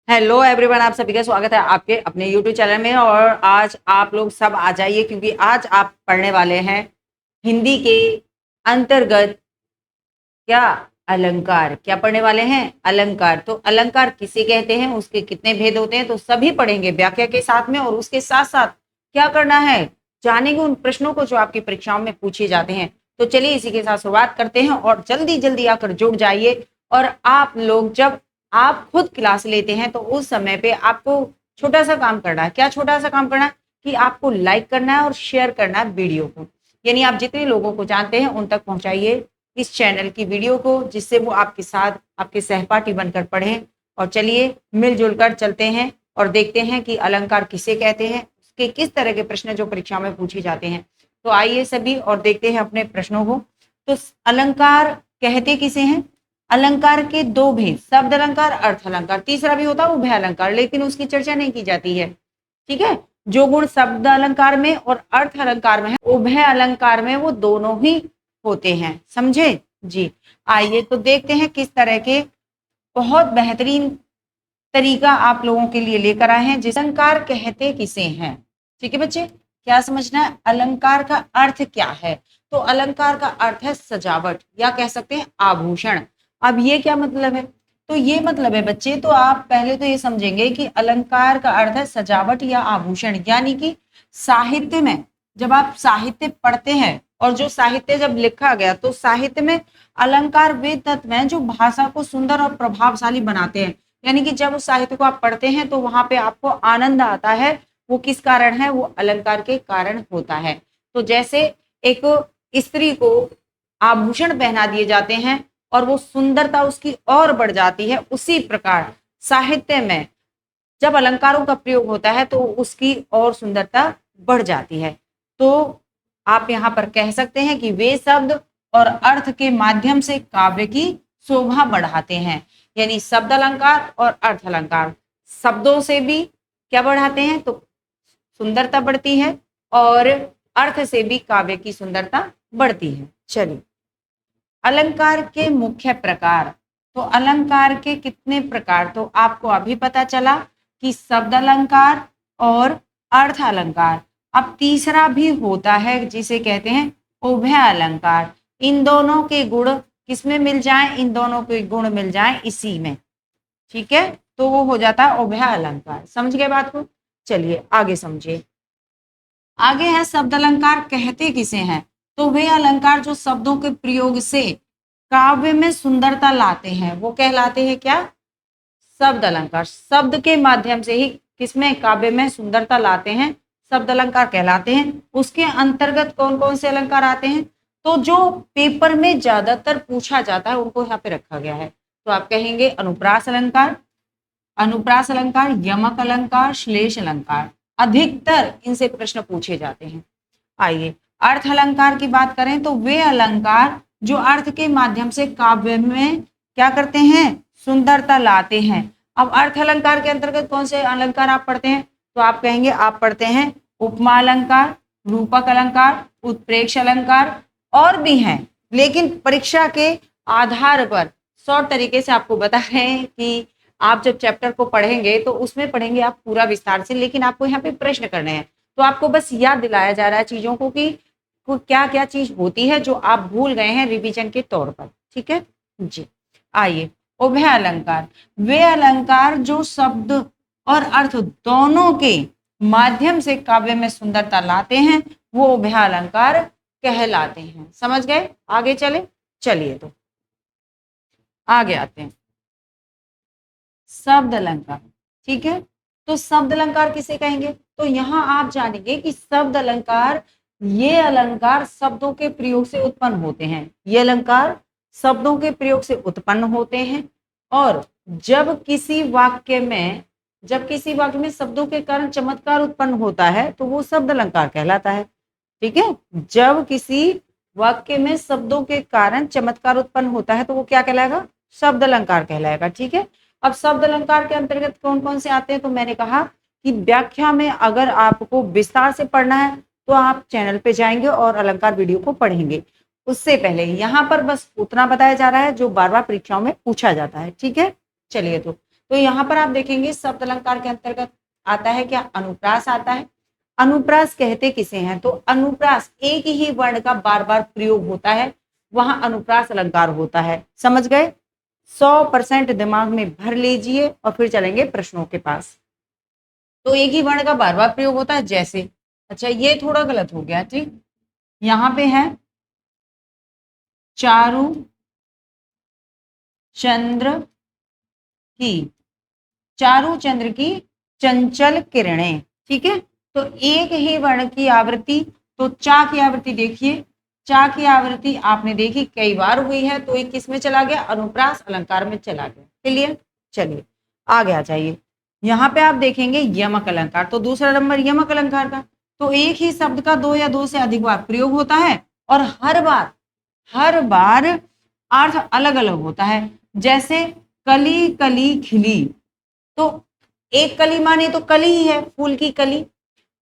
Hello everyone, आप सभी का स्वागत है आपके अपने यूट्यूब चैनल में। और आज आप लोग सब आ जाइए क्योंकि आज आप पढ़ने वाले हैं हिंदी के अंतर्गत क्या अलंकार। क्या पढ़ने वाले हैं? अलंकार। तो अलंकार किसे कहते हैं, उसके कितने भेद होते हैं, तो सभी पढ़ेंगे व्याख्या के साथ में। और उसके साथ साथ क्या करना है, जानेंगे उन प्रश्नों को जो आपकी परीक्षाओं में पूछे जाते हैं। तो चलिए इसी के साथ शुरुआत करते हैं और जल्दी जल्दी आकर जुड़ जाइए। और आप लोग जब आप खुद क्लास लेते हैं तो उस समय पे आपको छोटा सा काम करना है। क्या छोटा सा काम करना है कि आपको लाइक करना है और शेयर करना है वीडियो को। यानी आप जितने लोगों को जानते हैं उन तक पहुंचाइए इस चैनल की वीडियो को, जिससे वो आपके साथ आपके सहपाठी बनकर पढ़ें। और चलिए मिलजुल कर चलते हैं और देखते हैं कि अलंकार किसे कहते हैं, उसके किस तरह के प्रश्न जो परीक्षा में पूछे जाते हैं। तो आइए सभी और देखते हैं अपने प्रश्नों को। तो अलंकार कहते किसे हैं? अलंकार के दो भेद, शब्द अलंकार, अर्थ अलंकार। तीसरा भी होता है उभय अलंकार, लेकिन उसकी चर्चा नहीं की जाती है। ठीक है, जो गुण शब्द अलंकार में और अर्थ अलंकार में है, उभय अलंकार में वो दोनों ही होते हैं। समझे जी? आइए तो देखते हैं किस तरह के बहुत बेहतरीन तरीका आप लोगों के लिए लेकर आए हैं। जिस अलंकार कहते किसे हैं, ठीक है बच्चे, क्या समझना है? अलंकार का अर्थ क्या है? तो अलंकार का अर्थ है सजावट, या कह सकते हैं आभूषण। अब ये क्या मतलब है? तो ये मतलब है बच्चे, तो आप पहले तो ये समझेंगे कि अलंकार का अर्थ है सजावट या आभूषण। यानी कि साहित्य में जब आप साहित्य पढ़ते हैं और जो साहित्य जब लिखा गया, तो साहित्य में अलंकार वे तत्व हैं जो भाषा को सुंदर और प्रभावशाली बनाते हैं। यानी कि जब उस साहित्य को आप पढ़ते हैं तो वहां पे आपको आनंद आता है। वो किस कारण है? वो अलंकार के कारण होता है। तो जैसे एक स्त्री को आभूषण पहना दिए जाते हैं और वो सुंदरता उसकी और बढ़ जाती है, उसी प्रकार साहित्य में जब अलंकारों का प्रयोग होता है तो उसकी और सुंदरता बढ़ जाती है। तो आप यहाँ पर कह सकते हैं कि वे शब्द और अर्थ के माध्यम से काव्य की शोभा बढ़ाते हैं। यानी शब्द अलंकार और अर्थ अलंकार शब्दों से भी क्या बढ़ाते हैं? तो सुंदरता बढ़ती है, और अर्थ से भी काव्य की सुंदरता बढ़ती है। चलिए, अलंकार के मुख्य प्रकार। तो अलंकार के कितने प्रकार? तो आपको अभी पता चला कि शब्द अलंकार और अर्थ अलंकार। अब तीसरा भी होता है जिसे कहते हैं उभय अलंकार। इन दोनों के गुण किसमें मिल जाए? इन दोनों के गुण मिल जाए इसी में। ठीक है, तो वो हो जाता है उभय अलंकार। समझ गए बात को? चलिए आगे समझिए। आगे है शब्द अलंकार कहते किसे हैं? तो वे अलंकार जो शब्दों के प्रयोग से काव्य में सुंदरता लाते हैं, वो कहलाते हैं क्या? शब्द अलंकार। शब्द के माध्यम से ही किसमें? काव्य में सुंदरता लाते हैं, शब्द अलंकार कहलाते हैं। उसके अंतर्गत कौन कौन से अलंकार आते हैं? तो जो पेपर में ज्यादातर पूछा जाता है उनको यहाँ पे रखा गया है। तो आप कहेंगे अनुप्रास अलंकार, अनुप्रास अलंकार, यमक अलंकार, श्लेष अलंकार। अधिकतर इनसे प्रश्न पूछे जाते हैं। आइए अर्थ अलंकार की बात करें तो वे अलंकार जो अर्थ के माध्यम से काव्य में क्या करते हैं? सुंदरता लाते हैं। अब अर्थ अलंकार के अंतर्गत कौन से अलंकार आप पढ़ते हैं? तो आप कहेंगे आप पढ़ते हैं उपमा अलंकार, रूपक अलंकार, उत्प्रेक्ष अलंकार, और भी हैं। लेकिन परीक्षा के आधार पर शॉर्ट तरीके से आपको बता रहे हैं कि आप जब चैप्टर को पढ़ेंगे तो उसमें पढ़ेंगे आप पूरा विस्तार से, लेकिन आपको यहाँ पे प्रश्न करने हैं। तो आपको बस याद दिलाया जा रहा है चीजों को कि क्या क्या चीज होती है जो आप भूल गए हैं रिवीजन के तौर पर। ठीक है जी। आइए उभय अलंकार। वे अलंकार जो शब्द और अर्थ दोनों के माध्यम से काव्य में सुंदरता लाते हैं, वो उभय अलंकार कहलाते हैं। समझ गए? आगे चले। चलिए तो आगे आते हैं शब्द अलंकार। ठीक है, तो शब्द अलंकार किसे कहेंगे? तो यहां आप जानेंगे कि शब्द अलंकार ये अलंकार शब्दों के प्रयोग से उत्पन्न होते हैं। ये अलंकार शब्दों के प्रयोग से उत्पन्न होते हैं, और जब किसी वाक्य में शब्दों के कारण चमत्कार उत्पन्न होता है तो वो शब्द अलंकार कहलाता है। ठीक है, जब किसी वाक्य में शब्दों के कारण चमत्कार उत्पन्न होता है तो वो क्या कहलाएगा? शब्द अलंकार कहलाएगा। ठीक है, अब शब्द अलंकार के अंतर्गत कौन कौन से आते हैं? तो मैंने कहा कि व्याख्या में अगर आपको विस्तार से पढ़ना है तो आप चैनल पे जाएंगे और अलंकार वीडियो को पढ़ेंगे। उससे पहले यहाँ पर बस उतना बताया जा रहा है जो बार बार परीक्षाओं में पूछा जाता है। ठीक है, चलिए तो तो यहाँ पर आप देखेंगे शब्द अलंकार के अंतर्गत आता है क्या, अनुप्रास आता है। अनुप्रास कहते किसे हैं, तो अनुप्रास एक ही वर्ण का बार बार प्रयोग होता है, वहां अनुप्रास अलंकार होता है। समझ गए? 100% दिमाग में भर लीजिए और फिर चलेंगे प्रश्नों के पास। तो एक ही वर्ण का बार बार प्रयोग होता है, जैसे, अच्छा ये थोड़ा गलत हो गया, ठीक, यहाँ पे है चारु चंद्र की, चारु चंद्र की चंचल किरणें, ठीक है। तो एक ही वर्ण की आवृत्ति, तो चा की आवृत्ति देखिए, चा की आवृत्ति आपने देखी कई बार हुई है, तो एक किस में चला गया, अनुप्रास अलंकार में चला गया। क्लियर? चलिए आगे आ जाइए। यहाँ पे आप देखेंगे यमक अलंकार, तो दूसरा नंबर यमक अलंकार का, तो एक ही शब्द का दो या दो से अधिक बार प्रयोग होता है और हर बार अर्थ अलग अलग होता है। जैसे कली कली खिली, तो एक कली माने तो कली ही है, फूल की कली।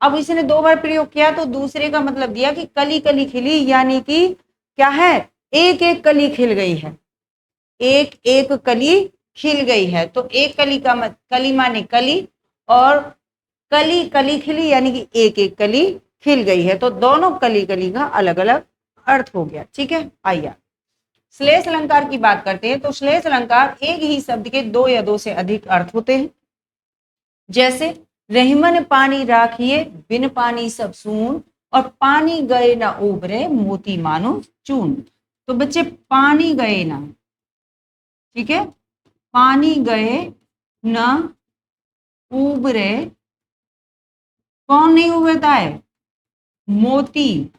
अब इसने दो बार प्रयोग किया तो दूसरे का मतलब दिया कि कली कली खिली, यानी कि क्या है, एक एक कली खिल गई है, एक एक कली खिल गई है। तो एक कली का कली माने कली, और कली कली खिली यानी कि एक एक कली खिल गई है। तो दोनों कली कली का अलग अलग अर्थ हो गया, ठीक है। आइए श्लेष अलंकार की बात करते हैं। तो श्लेष अलंकार एक ही शब्द के दो या दो से अधिक अर्थ होते हैं। जैसे रहीमन पानी राखिए बिन पानी सब सून, और पानी गए ना उबरे मोती मानो चून। तो बच्चे पानी गए ना, ठीक है, पानी गए न उबरे, कौन नहीं उबरता है, मोती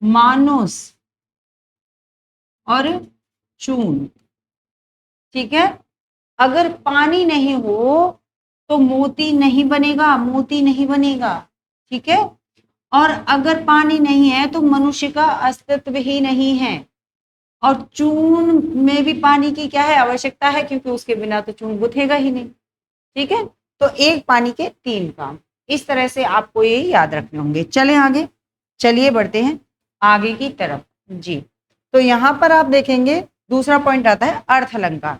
मानुस और चून, ठीक है। अगर पानी नहीं हो तो मोती नहीं बनेगा, मोती नहीं बनेगा, ठीक है। और अगर पानी नहीं है तो मनुष्य का अस्तित्व ही नहीं है। और चून में भी पानी की क्या है, आवश्यकता है, क्योंकि उसके बिना तो चून गुथेगा ही नहीं, ठीक है। तो एक पानी के तीन काम, इस तरह से आपको ये याद रखने होंगे। चलें आगे, चलिए बढ़ते हैं आगे की तरफ जी। तो यहाँ पर आप देखेंगे दूसरा पॉइंट आता है अर्थ अलंकार।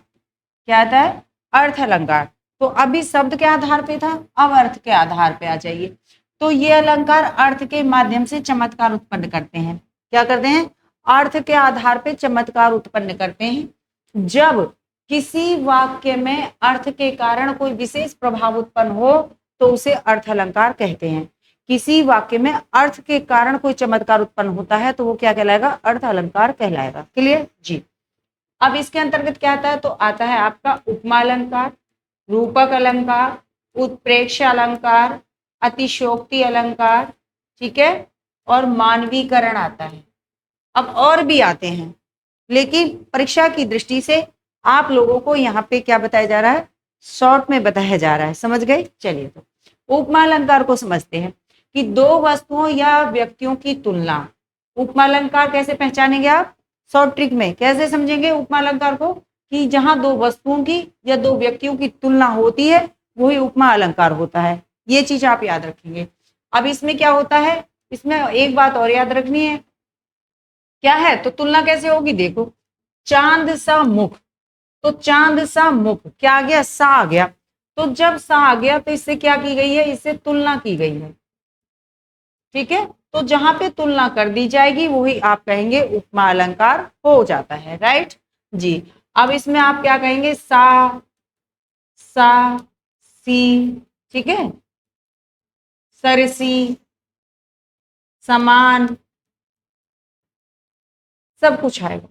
क्या आता है, अर्थ अलंकार। तो अभी शब्द के आधार पे था, अब अर्थ के आधार पे आ जाइए। तो ये अलंकार अर्थ के माध्यम से चमत्कार उत्पन्न करते हैं। क्या करते हैं, अर्थ के आधार पे चमत्कार उत्पन्न करते हैं। जब किसी वाक्य में अर्थ के कारण कोई विशेष प्रभाव उत्पन्न हो तो उसे अर्थ अलंकार कहते हैं। किसी वाक्य में अर्थ के कारण कोई चमत्कार उत्पन्न होता है तो वो क्या कहलाएगा, अर्थ अलंकार कहलाएगा। क्लियर जी। अब इसके अंतर्गत क्या आता है, तो आता है आपका उपमा अलंकार, रूपक अलंकार, उत्प्रेक्ष अलंकार, अतिशोक्ति अलंकार, ठीक है, और मानवीकरण आता है। अब और भी आते हैं, लेकिन परीक्षा की दृष्टि से आप लोगों को यहाँ पे क्या बताया जा रहा है, शॉर्ट में बताया जा रहा है। समझ गए? चलिए तो उपमा अलंकार को समझते हैं कि दो वस्तुओं या व्यक्तियों की तुलना। उपमा अलंकार कैसे पहचानेंगे आप, शॉर्ट ट्रिक में कैसे समझेंगे उपमा अलंकार को, कि जहां दो वस्तुओं की या दो व्यक्तियों की तुलना होती है वही उपमा अलंकार होता है। ये चीज आप याद रखेंगे। अब इसमें क्या होता है, इसमें एक बात और याद रखनी है, क्या है, तो तुलना कैसे होगी, देखो चांद सा मुख, तो चांद सा मुख क्या आ गया, सा आ गया। तो जब सा आ गया तो इससे क्या की गई है, इससे तुलना की गई है, ठीक है। तो जहां पे तुलना कर दी जाएगी वही आप कहेंगे उपमा अलंकार हो जाता है, राइट जी। अब इसमें आप क्या कहेंगे, सा सी, ठीक है, सरसी, समान, सब कुछ आएगा,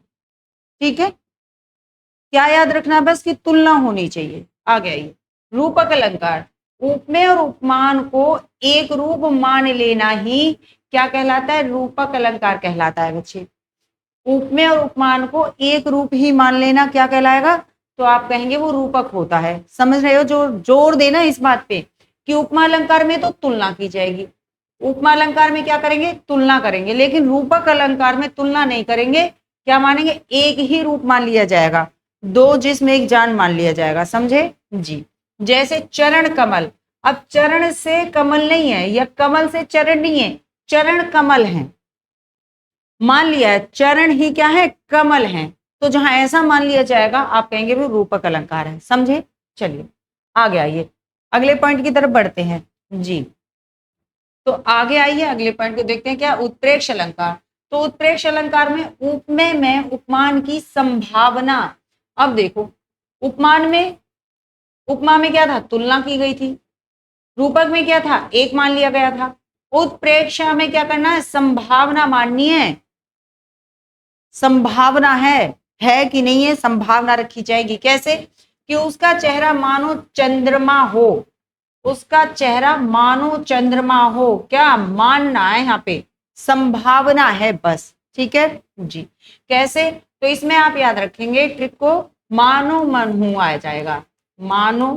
ठीक है। क्या याद रखना, बस कि तुलना होनी चाहिए। आ गया ये रूपक अलंकार, उपमेय और उपमान को एक रूप मान लेना ही क्या कहलाता है, रूपक अलंकार कहलाता है बच्चे। उपमेय और उपमान को एक रूप ही मान लेना क्या कहलाएगा, तो आप कहेंगे वो रूपक होता है। समझ रहे हो, जो जोर देना इस बात पे कि उपमा अलंकार में तो तुलना की जाएगी, उपमा अलंकार में क्या करेंगे, तुलना करेंगे, लेकिन रूपक अलंकार में तुलना नहीं करेंगे। क्या मानेंगे, एक ही रूप मान लिया जाएगा, दो जिसमें एक जान मान लिया जाएगा। समझे जी। जैसे चरण कमल, अब चरण से कमल नहीं है या कमल से चरण नहीं है, चरण कमल है, मान लिया है चरण ही क्या है, कमल है। तो जहां ऐसा मान लिया जाएगा आप कहेंगे वो रूपक अलंकार है। समझे? चलिए आगे आइए, अगले पॉइंट की तरफ बढ़ते हैं जी। तो आगे आइए अगले पॉइंट को देखते हैं, क्या उत्प्रेक्ष अलंकार। तो उत्प्रेक्ष अलंकार में उपमेय में उपमान की संभावना। अब देखो, उपमान में, उपमा में क्या था, तुलना की गई थी। रूपक में क्या था, एक मान लिया गया था। उत्प्रेक्ष में क्या करना है, संभावना माननी है। संभावना है कि नहीं है, संभावना रखी जाएगी। कैसे? कि उसका चेहरा मानो चंद्रमा हो, उसका चेहरा मानो चंद्रमा हो। क्या मानना है यहाँ पे, संभावना है बस। ठीक है जी। कैसे? तो इसमें आप याद रखेंगे ट्रिक को, मानो मनहू आ जाएगा, मानो,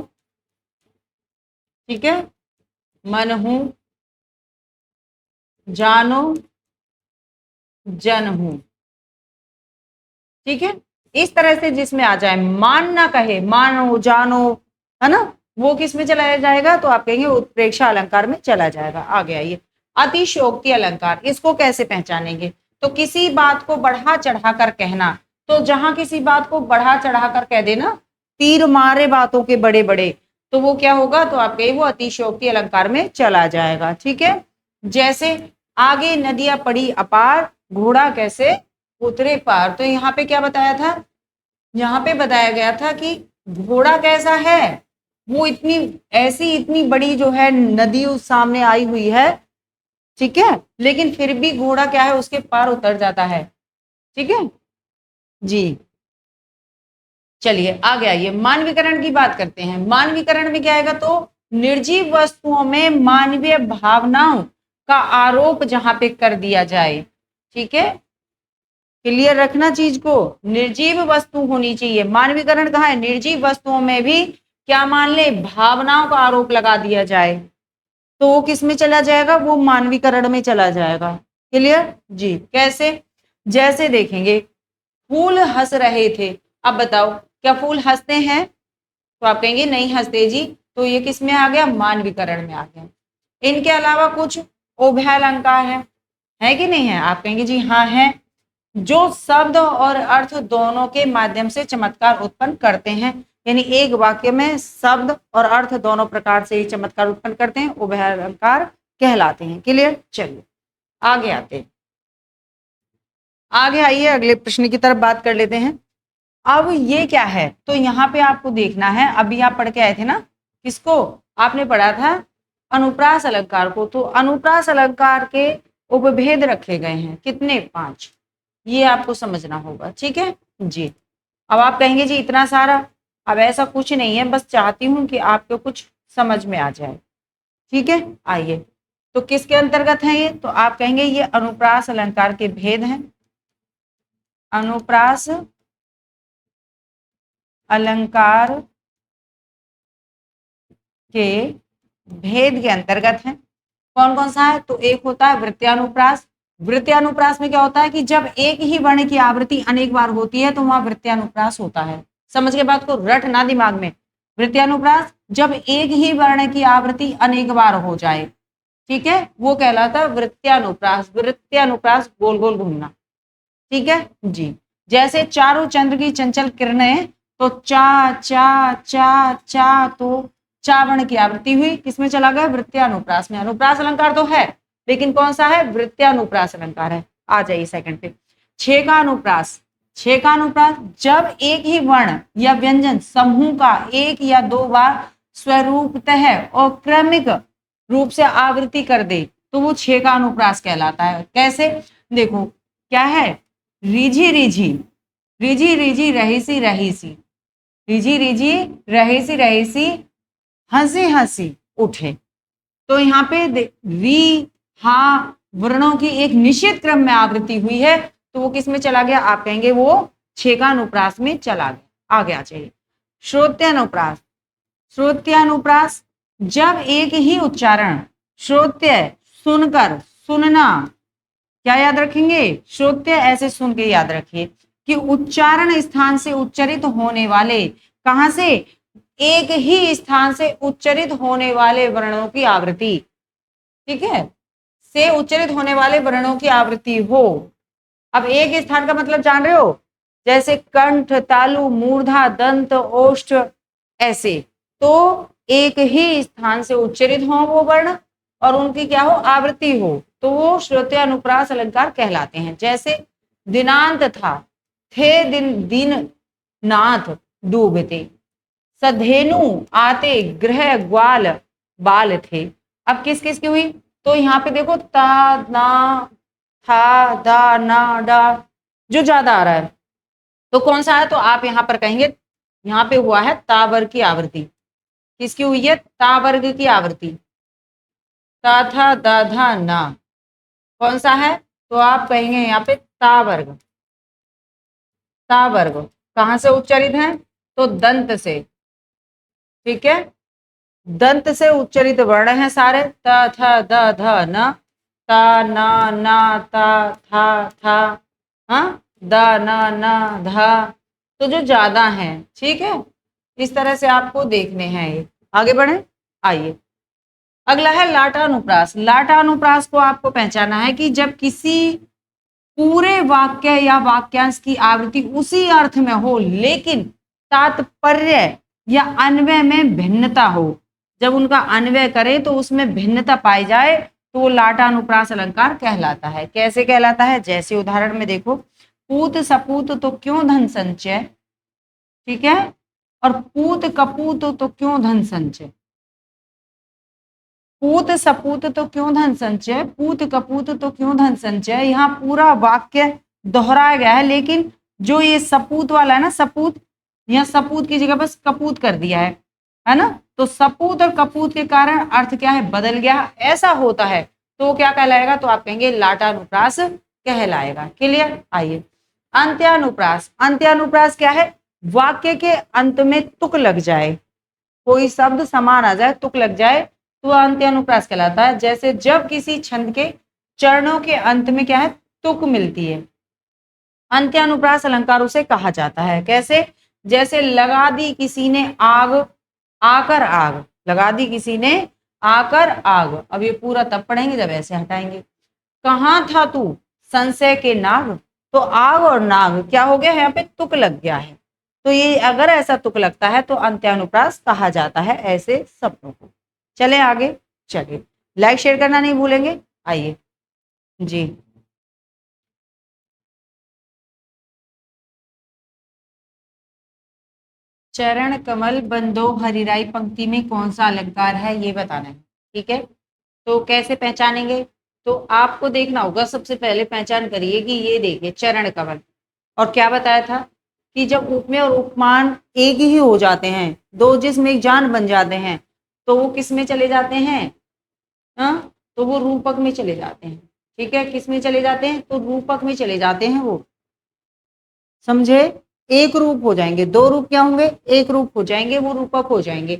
ठीक है, मनहू, जानो, जनहू। ठीक है, इस तरह से जिसमें आ जाए, मान ना कहे, मानो जानो, है ना, वो किस में चला जाएगा, तो आप कहेंगे उत्प्रेक्षा अलंकार में चला जाएगा। आगे आइए, अतिशयोक्ति अलंकार, इसको कैसे पहचानेंगे। तो किसी बात को बढ़ा चढ़ा कर कहना। तो जहां किसी बात को बढ़ा चढ़ा कर कह देना, तीर मारे बातों के बड़े बड़े, तो वो क्या होगा, तो आप कहे वो अतिशयोक्ति अलंकार में चला जाएगा। ठीक है, जैसे आगे नदियां पड़ी अपार, घोड़ा कैसे उतरे पार। तो यहाँ पे क्या बताया था, यहाँ पे बताया गया था कि घोड़ा कैसा है, वो इतनी ऐसी इतनी बड़ी जो है नदी उस सामने आई हुई है, ठीक है, लेकिन फिर भी घोड़ा क्या है, उसके पार उतर जाता है। ठीक है जी। चलिए आगे आइए, मानवीकरण की बात करते हैं। मानवीकरण में क्या आएगा, तो निर्जीव वस्तुओं में मानवीय भावनाओं का आरोप जहां पे कर दिया जाए। ठीक है, क्लियर रखना चीज को, निर्जीव वस्तु होनी चाहिए। मानवीकरण कहाँ है, निर्जीव वस्तुओं में भी क्या मान ले, भावनाओं का आरोप लगा दिया जाए, तो वो किस में चला जाएगा, वो मानवीकरण में चला जाएगा। क्लियर जी। कैसे? जैसे देखेंगे, फूल हंस रहे थे। अब बताओ, क्या फूल हंसते हैं, तो आप कहेंगे नहीं हंसते जी, तो ये किस में आ गया, मानवीकरण में आ गया। इनके अलावा कुछ उभयालंकार है कि नहीं है, आप कहेंगे जी हाँ है, जो शब्द और अर्थ दोनों के माध्यम से चमत्कार उत्पन्न करते हैं। यानी एक वाक्य में शब्द और अर्थ दोनों प्रकार से ही चमत्कार उत्पन्न करते हैं, उभयालंकार कहलाते हैं। क्लियर? चलिए आगे आते हैं, आगे आइए अगले प्रश्न की तरफ बात कर लेते हैं। अब ये क्या है, तो यहाँ पे आपको देखना है, अभी आप पढ़ के आए थे ना, किसको आपने पढ़ा था, अनुप्रास अलंकार को। तो अनुप्रास अलंकार के उपभेद रखे गए हैं, कितने, 5, ये आपको समझना होगा। ठीक है जी। अब आप कहेंगे जी इतना सारा, अब ऐसा कुछ नहीं है, बस चाहती हूं कि आपको कुछ समझ में आ जाए। ठीक है, आइए, तो किसके अंतर्गत है ये, तो आप कहेंगे ये अनुप्रास अलंकार के भेद हैं, अनुप्रास अलंकार के भेद के अंतर्गत है। कौन कौन सा है, तो एक होता है वृत्यानुप्रास। वृत्यानुप्रास में क्या होता है कि जब एक ही वर्ण की आवृत्ति अनेक बार होती है तो वहां वृत्यानुप्रास होता है। समझ के बात को रटना दिमाग में, वृत्यानुप्रास जब एक ही वर्ण की आवृत्ति अनेक बार हो जाए, ठीक है, वो कहलाता है वृत्यानुप्रास। वृत्यानुप्रास गोल गोल घूमना। ठीक है जी। जैसे चारों चंद्र की चंचल किरणें, तो चा चा चा चा, तो चावर्ण की आवृत्ति हुई, किसमें चला गया, वृत्यानुप्रास में। अनुप्रास अलंकार तो है, लेकिन कौन सा है, वृत्यानुप्रास अलंकार है। आ जाइए सेकंड पे, छह का अनुप्रास। छह का अनुप्रास जब एक ही वर्ण या व्यंजन समूह का एक या दो बार स्वरूपतः और क्रमिक रूप से आवृत्ति कर दे, तो वो छह का अनुप्रास कहलाता है। कैसे? देखो क्या है, रिझी रिझी, रिझी रिझी रहीसी रहीसी, रिझी रिझी रहीसी रहीसी, हंसी हंसी उठे। तो यहाँ पे री हा वर्णों की एक निश्चित क्रम में आवृत्ति हुई है, तो वो किस में चला गया, आप कहेंगे वो छह का अनुप्रास में चला गया। आगे आ जाइए, श्रोत्यानुप्रास। श्रोत्यानुप्रास जब एक ही उच्चारण, श्रोत्य सुनकर, सुनना, क्या याद रखेंगे, श्रोत्य ऐसे सुन के याद रखिए कि उच्चारण स्थान से उच्चरित होने वाले, कहां से, एक ही स्थान से उच्चरित होने वाले वर्णों की आवृत्ति, ठीक है, से उच्चरित होने वाले वर्णों की आवृत्ति हो। अब एक स्थान का मतलब जान रहे हो, जैसे कंठ, तालु, मूर्धा, दंत, ओष्ठ, ऐसे। तो एक ही स्थान से उच्चरित हो वो वर्ण और उनकी क्या हो, आवृत्ति हो, तो वो श्रुति अनुप्रास अलंकार कहलाते हैं। जैसे दिनांत था, थे दिन दिन नाथ डूबते, सधेनु आते गृह ग्वाल बाल थे। अब किस किस की हुई, तो यहाँ पे देखो ता ना था दा ना डा जो ज्यादा आ रहा है तो कौन सा है, तो आप यहाँ पर कहेंगे यहाँ पे हुआ है ता वर्ग की आवृत्ति। किसकी हुई है, ता वर्ग की आवृत्ति, ता था दा धा ना, कौन सा है, तो आप कहेंगे यहाँ पे ता वर्ग। ता वर्ग कहां से उच्चारित है, तो दंत से, ठीक है, दंत से उच्चरित वर्ण है सारे, त थ द ध न, ता ना ना ता था था, हाँ द न न धा, तो जो ज्यादा है, ठीक है, इस तरह से आपको देखने हैं ये। आगे बढ़े, आइए अगला है लाटानुप्रास। लाटानुप्रास को आपको पहचाना है कि जब किसी पूरे वाक्य या वाक्यांश की आवृत्ति उसी अर्थ में हो लेकिन तात्पर्य या अन्वय में भिन्नता हो, जब उनका अन्वय करें तो उसमें भिन्नता पाई जाए तो वो लाटानुप्रास अलंकार कहलाता है। कैसे कहलाता है, जैसे उदाहरण में देखो, पूत सपूत तो क्यों धन संचय, ठीक है, और पूत कपूत तो क्यों धन संचय, पूत सपूत तो क्यों धन संचय, पूत कपूत तो क्यों धन संचय, यहाँ पूरा वाक्य दोहराया गया है लेकिन जो ये सपूत वाला है ना, सपूत, यहाँ सपूत की जगह बस कपूत कर दिया है ना, तो सपूत और कपूत के कारण अर्थ क्या है, बदल गया, ऐसा होता है तो क्या कहलाएगा, तो आप कहेंगे लाटानुप्रास कहलाएगा। क्लियर, आइए अंत्यानुप्रास। अंत्यानुप्रास क्या है, वाक्य के अंत में तुक लग जाए, कोई शब्द समान आ जाए, तुक लग जाए तो अंत्यानुप्रास कहलाता है। जैसे जब किसी छंद के चरणों के अंत में क्या है, तुक मिलती है, अंत्यानुप्रास अलंकार उसे कहा जाता है। कैसे, जैसे लगा दी किसी ने आग, आकर आग, लगा दी किसी ने आकर आग, अब ये पूरा तब पढ़ेंगे जब ऐसे हटाएंगे। कहाँ था तू, संशय के नाग, तो आग और नाग क्या हो गया, यहाँ पे तुक लग गया है, तो ये अगर ऐसा तुक लगता है तो अंत्यानुप्रास कहा जाता है ऐसे शब्दों को। चले आगे, चलिए लाइक शेयर करना नहीं भूलेंगे, आइए जी। चरण कमल बंदो हरिराई पंक्ति में कौन सा अलंकार है ये बताना है, ठीक है। तो कैसे पहचानेंगे, तो आपको देखना होगा, सबसे पहले पहचान करिए कि ये देखिए चरण कमल, और क्या बताया था कि जब उपमेय और उपमान एक ही हो जाते हैं, दो जिस्म एक जान बन जाते हैं, तो वो किस में चले जाते हैं, तो वो रूपक में चले जाते हैं, ठीक है, किस में चले जाते हैं, तो रूपक में चले जाते हैं वो, समझे, एक रूप हो जाएंगे, दो रूप क्या होंगे, एक रूप हो जाएंगे, वो रूपक हो जाएंगे।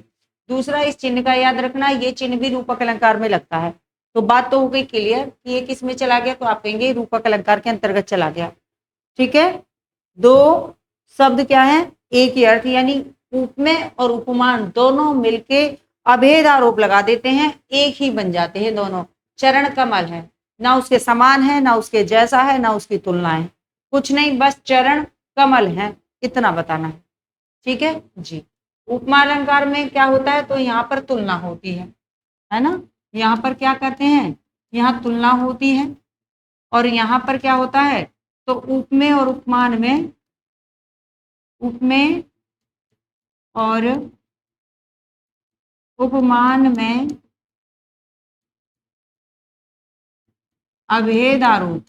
दूसरा, इस चिन्ह का याद रखना, ये चिन्ह भी रूपक अलंकार में लगता है, तो बात तो हो गई क्लियर कि ये किस में चला गया, तो आप कहेंगे रूपक अलंकार के अंतर्गत चला गया, ठीक है। दो शब्द क्या है, एक ही अर्थ, यानी उपमेय और उपमान दोनों मिलके अभेद आरोप लगा देते हैं, एक ही बन जाते हैं दोनों। चरण कमल है, ना उसके समान है, ना उसके जैसा है, ना उसकी तुलना है, कुछ नहीं, बस चरण कमल है, इतना बताना है, ठीक है जी। उपमा अलंकार में क्या होता है, तो यहाँ पर तुलना होती है ना, यहाँ पर क्या करते हैं, यहाँ तुलना होती है, और यहाँ पर क्या होता है, तो उपमेय और उपमान में, उपमेय और उपमान में अभेद आरोप,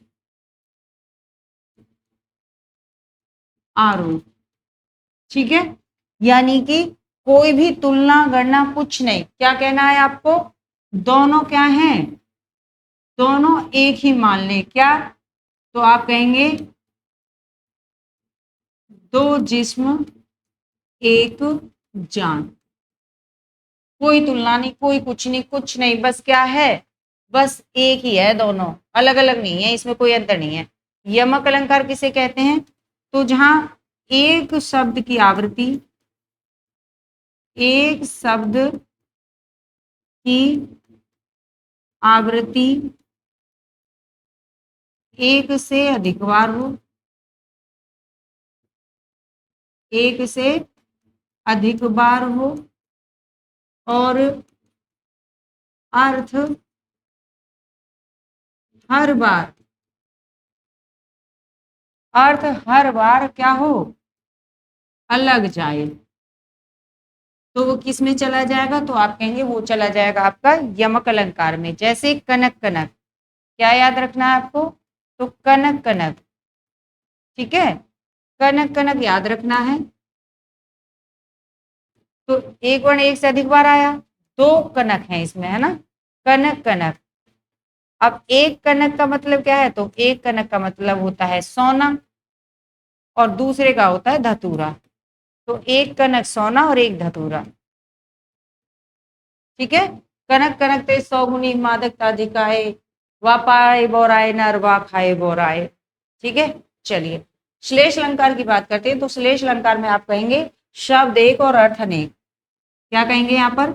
आरोप, ठीक है, यानी कि कोई भी तुलना गणना कुछ नहीं, क्या कहना है आपको, दोनों क्या हैं, दोनों एक ही मान ले, क्या, तो आप कहेंगे दो जिस्म एक जान, कोई तुलना नहीं, कोई कुछ नहीं, कुछ नहीं, बस क्या है, बस एक ही है, दोनों अलग अलग नहीं है, इसमें कोई अंतर नहीं है। यमक अलंकार किसे कहते हैं, तो जहां एक शब्द की आवृत्ति, एक शब्द की आवृत्ति एक से अधिक बार हो, एक से अधिक बार हो और अर्थ हर बार, अर्थ हर बार क्या हो, अलग जाए, तो वो किस में चला जाएगा, तो आप कहेंगे वो चला जाएगा आपका यमक अलंकार में। जैसे कनक कनक, क्या याद रखना है आपको, तो कनक कनक, ठीक है, कनक कनक याद रखना है। तो एक वर्ण एक से अधिक बार आया, दो कनक है इसमें, है ना, कनक कनक। अब एक कनक का मतलब क्या है, तो एक कनक का मतलब होता है सोना और दूसरे का होता है धतूरा। तो एक कनक सोना और एक धतूरा, ठीक है। कनक कनक ते 100 गुनी मादकता दिखाए, वा पाए बोराए नर वा खाए बोराए, ठीक है। चलिए श्लेष अलंकार की बात करते हैं। तो श्लेष अलंकार में आप कहेंगे शब्द एक और अर्थ अनेक। क्या कहेंगे यहाँ पर,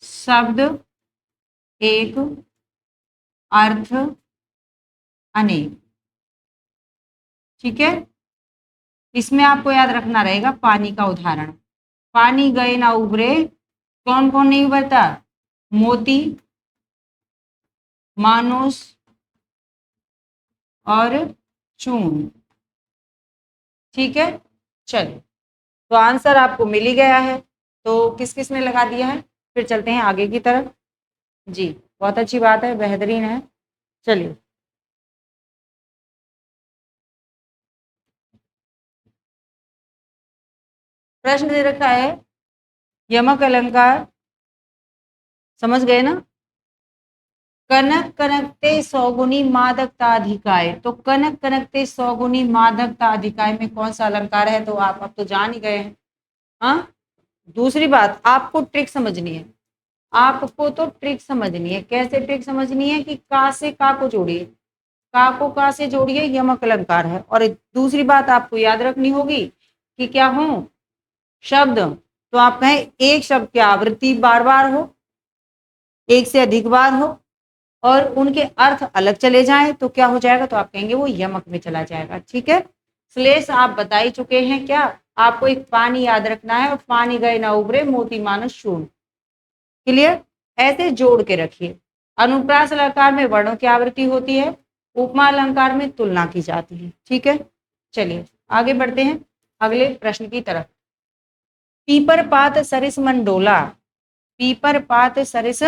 शब्द एक, अर्थ अनेक, ठीक है। इसमें आपको याद रखना रहेगा पानी का उदाहरण, पानी गए ना उबरे, कौन कौन नहीं उबरता, मोती, मानुष और चून, ठीक है। चलिए तो आंसर आपको मिल ही गया है, तो किस किस ने लगा दिया है, फिर चलते हैं आगे की तरफ। जी बहुत अच्छी बात है, बेहतरीन है। चलिए प्रश्न दे रखा है यमक अलंकार, समझ गए ना, कनक कनकते 100 गुनी मादकता अधिकाय। तो कनक कनकते 100 गुनी मादकता अधिकाय में कौन सा अलंकार है, तो आप अब तो जान ही गए हैं। हाँ, दूसरी बात आपको ट्रिक समझनी है, आपको तो ट्रिक समझनी है। कैसे ट्रिक समझनी है, कि का से का को जोड़िए, का को का से जोड़िए, यमक अलंकार है। और दूसरी बात आपको याद रखनी होगी कि क्या हो, शब्द, तो आप कहें एक शब्द की आवृत्ति बार बार हो, एक से अधिक बार हो और उनके अर्थ अलग चले जाएं, तो क्या हो जाएगा, तो आप कहेंगे वो यमक में चला जाएगा, ठीक है। श्लेष आप बता ही चुके हैं, क्या आपको एक पानी याद रखना है, और पानी गए ना उबरे मोती मानस चूर्ण, क्लियर। ऐसे जोड़ के रखिए। अनुप्रास अलंकार में वर्णों की आवृत्ति होती है, उपमा अलंकार में तुलना की जाती है, ठीक है। चलिए आगे बढ़ते हैं अगले प्रश्न की तरफ। पीपर पात सरिस मंडोला, पीपर पात सरिस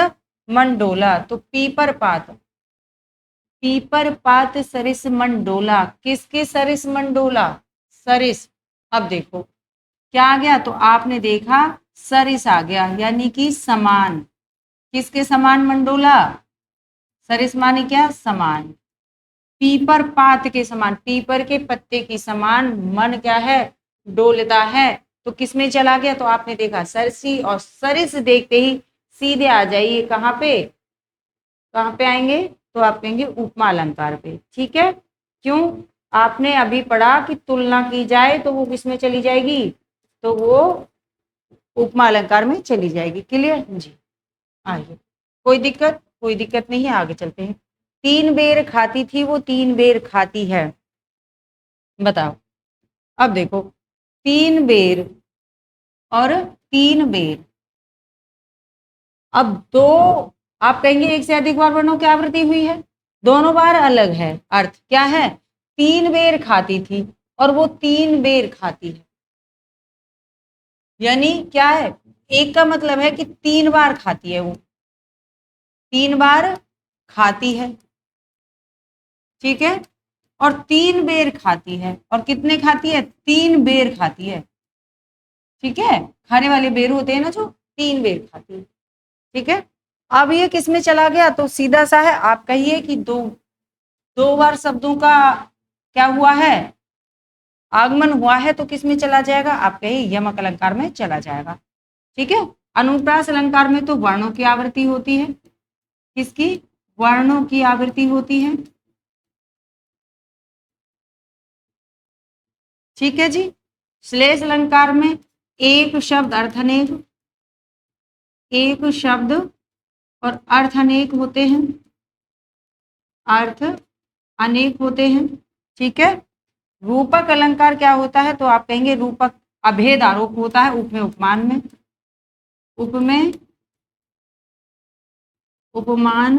मंडोला, तो पीपर पात, पीपर पात सरिस मंडोला, किसके सरिस मंडोला, सरिस। अब देखो क्या आ गया, तो आपने देखा सरिस आ गया, यानी कि समान, किसके समान मंडोला, सरिस माने क्या, समान, पीपर पात के समान, पीपर के पत्ते की समान मन क्या है, डोलता है। तो किसमें चला गया, तो आपने देखा सरसी, और सरिस देखते ही सीधे आ जाइए कहाँ पे, कहाँ पे आएंगे, तो आप कहेंगे उपमा अलंकार पे, ठीक है। क्यों, आपने अभी पढ़ा कि तुलना की जाए तो वो किसमें चली जाएगी, तो वो उपमा अलंकार में चली जाएगी, क्लियर जी। आइए, कोई दिक्कत, कोई दिक्कत नहीं है, आगे चलते हैं। 3 बेर खाती थी वो 3 बेर खाती है, बताओ। अब देखो 3 बेर और 3 बेर, अब दो, आप कहेंगे एक से अधिक बार वर्णों की आवृत्ति हुई है, दोनों बार अलग है, अर्थ क्या है, 3 बेर खाती थी और वो 3 बेर खाती है, यानी क्या है, एक का मतलब है कि 3 बार खाती है, वो 3 बार खाती है, ठीक है। और 3 बेर खाती है, और कितने खाती है, 3 बेर खाती है, ठीक है। खाने वाले बेर होते हैं ना, जो 3 बेर खाती है, ठीक है। अब ये किस में चला गया, तो सीधा सा है, आप कहिए कि दो बार शब्दों का क्या हुआ है, आगमन हुआ है, तो किस में चला जाएगा, आप कहिए यमक अलंकार में चला जाएगा, ठीक है। अनुप्रास अलंकार में तो वर्णों की आवृत्ति होती है, किसकी, वर्णों की आवृत्ति होती है, ठीक है जी। श्लेष अलंकार में एक शब्द अर्थ अनेक, एक शब्द और अर्थ अनेक होते हैं, अर्थ अनेक होते हैं, ठीक है। रूपक अलंकार क्या होता है, तो आप कहेंगे रूपक अभेद आरोप होता है उप में उपमान में, उप में उपमान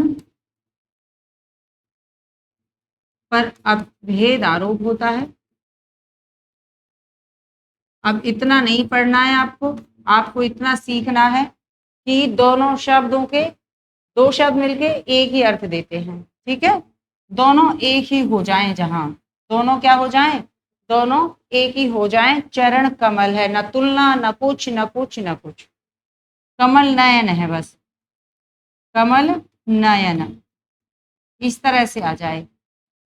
पर अभेद आरोप होता है। अब इतना नहीं पढ़ना है आपको, आपको इतना सीखना है कि दोनों शब्दों के, दो शब्द मिलके एक ही अर्थ देते हैं, ठीक है, दोनों एक ही हो जाएं, जहां दोनों क्या हो जाएं, दोनों एक ही हो जाएं। चरण कमल है, न तुलना न कुछ न कुछ न कुछ, कमल नयन है, बस कमल नयन, इस तरह से आ जाए,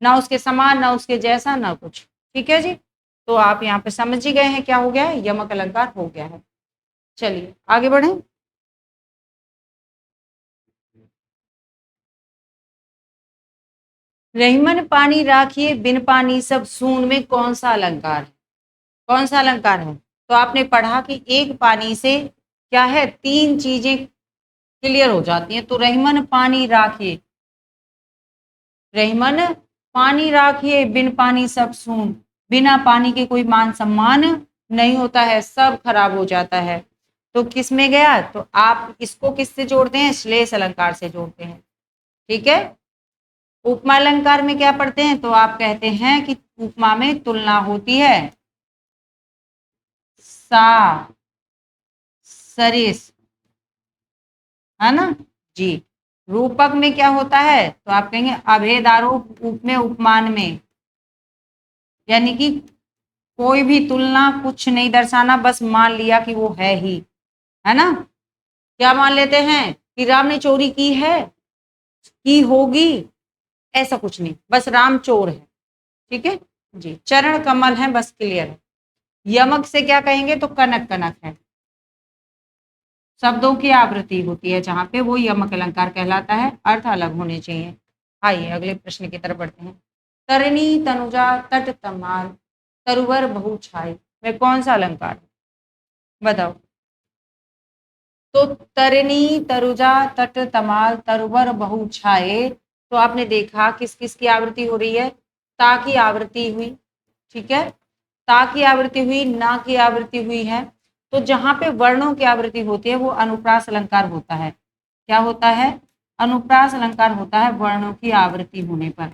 ना उसके समान ना उसके जैसा ना कुछ, ठीक है जी। तो आप यहाँ पे समझ ही गए हैं क्या हो गया है, यमक अलंकार हो गया है। चलिए आगे बढ़े। रहीमन पानी राखिए बिन पानी सब सून में कौन सा अलंकार है, कौन सा अलंकार है। तो आपने पढ़ा कि एक पानी से क्या है, तीन चीजें क्लियर हो जाती हैं। तो रहीमन पानी राखिए, रहीमन पानी राखिए बिन पानी सब सून, बिना पानी के कोई मान सम्मान नहीं होता है, सब खराब हो जाता है। तो किस में गया, तो आप इसको किससे जोड़ते हैं, श्लेष अलंकार से जोड़ते हैं, ठीक है। उपमा अलंकार में क्या पढ़ते हैं, तो आप कहते हैं कि उपमा में तुलना होती है, सा सरिस, है ना जी। रूपक में क्या होता है, तो आप कहेंगे अभेद आरोप उप में उपमान में, यानी कि कोई भी तुलना कुछ नहीं दर्शाना, बस मान लिया कि वो है ही, है ना। क्या मान लेते हैं कि राम ने चोरी की है, की होगी, ऐसा कुछ नहीं, बस राम चोर है, ठीक है जी। चरण कमल है, बस क्लियर है। यमक से क्या कहेंगे, तो कनक कनक है, शब्दों की आवृत्ति होती है जहां पे, वो यमक अलंकार कहलाता है, अर्थ अलग होने चाहिए। आइए अगले प्रश्न की तरफ बढ़ते हैं। तरनी तनुजा तट तमाल तरुवर बहु छाई में कौन सा अलंकार है, बताओ। तो तरनी तरुजा तट तमाल तरुवर बहु छाए, तो आपने देखा किस किस की आवृत्ति हो रही है, ता की आवृत्ति हुई, ठीक है, ता की आवृत्ति हुई, ना की आवृत्ति हुई है। तो जहां पे वर्णों की आवृत्ति होती है वो अनुप्रास अलंकार होता है। क्या होता है, अनुप्रास अलंकार होता है वर्णों की आवृत्ति होने पर।